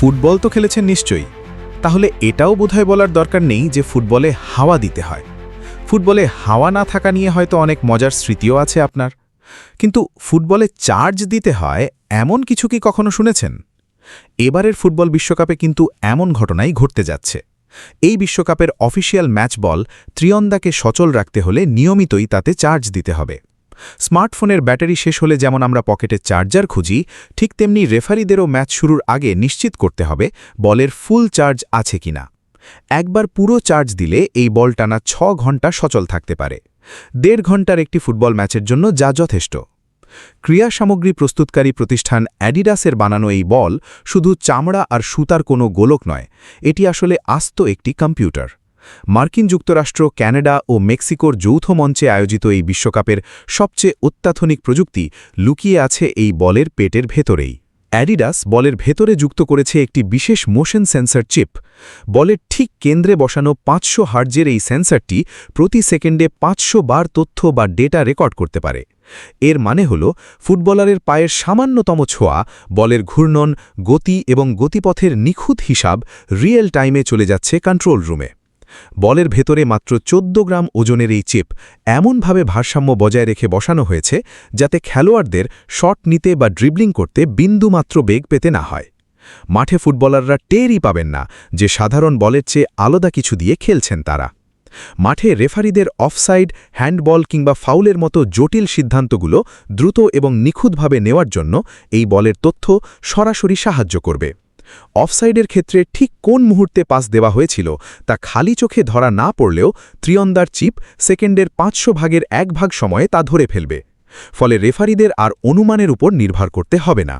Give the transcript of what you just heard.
Football তো খেলেছেন নিশ্চয়ই, তাহলে এটাও বোধহয় বলার দরকার নেই যে ফুটবলে হাওয়া দিতে হয়। ফুটবলে হাওয়া না থাকা নিয়ে হয়তো অনেক মজার স্মৃতিও আছে আপনার, কিন্তু ফুটবলে চার্জ দিতে হয় এমন কিছু কি কখনো শুনেছেন? এবারের ফুটবল বিশ্বকাপে কিন্তু এমন ঘটনাই ঘটতে যাচ্ছে। এই বিশ্বকাপের অফিসিয়াল ম্যাচ বল ত্রিয়ন্দাকে সচল রাখতে হলে নিয়মিতই তাতে চার্জ দিতে হবে। স্মার্টফোনের ব্যাটারি শেষ হলে যেমন আমরা পকেটে চার্জার খুঁজি, ঠিক তেমনি রেফারিদেরও ম্যাচ শুরুর আগে নিশ্চিত করতে হবে বলের ফুল চার্জ আছে কিনা। একবার পুরো চার্জ দিলে এই বল টানা 6 ঘন্টা সচল থাকতে পারে। 1.5 ঘন্টার একটি ফুটবল ম্যাচের জন্য যা যথেষ্ট। ক্রীড়া সামগ্রী প্রস্তুতকারী প্রতিষ্ঠান অ্যাডিডাসের বানানো এই বল শুধু চামড়া আর সুতার কোনো গোলক নয়, এটি আসলে আস্ত একটি কম্পিউটার। মার্কিন যুক্তরাষ্ট্র, কানাডা ও মেক্সিকোর যৌথ মঞ্চে আয়োজিত এই বিশ্বকাপের সবচেয়ে অত্যাধুনিক প্রযুক্তি লুকিয়ে আছে এই বলের পেটের ভেতরেই। অ্যাডিডাস বলের ভেতরে যুক্ত করেছে একটি বিশেষ মোশন সেন্সর চিপ। বলের ঠিক কেন্দ্রে বসানো 500 হার্টজের এই সেন্সরটি প্রতি সেকেন্ডে 500 বার তথ্য বা ডেটা রেকর্ড করতে পারে। এর মানে হল ফুটবলারের পায়ের সামান্যতম ছোঁয়া, বলের ঘূর্ণন, গতি এবং গতিপথের নিখুঁত হিসাব রিয়েল টাইমে চলে যাচ্ছে কন্ট্রোল রুমে। বলের ভেতরে মাত্র 14 গ্রাম ওজনের এই চিপ এমনভাবে ভারসাম্য বজায় রেখে বসানো হয়েছে যাতে খেলোয়াড়দের শট নিতে বা ড্রিবলিং করতে বিন্দুমাত্র বেগ পেতে না হয়। মাঠে ফুটবলাররা টেরই পাবেন না যে সাধারণ বলের চেয়ে আলাদা কিছু দিয়ে খেলছেন তারা। মাঠে রেফারিদের অফসাইড, হ্যান্ডবল কিংবা ফাউলের মতো জটিল সিদ্ধান্তগুলো দ্রুত এবং নিখুঁতভাবে নেওয়ার জন্য এই বলের তথ্য সরাসরি সাহায্য করবে। অফসাইডের ক্ষেত্রে ঠিক কোন মুহূর্তে পাস দেওয়া হয়েছিল তা খালি চোখে ধরা না পড়লেও ত্রিয়ন্দার চিপ সেকেন্ডের 500 ভাগের 1 ভাগ সময়ে তা ধরে ফেলবে। ফলে রেফারিদের আর অনুমানের উপর নির্ভর করতে হবে না।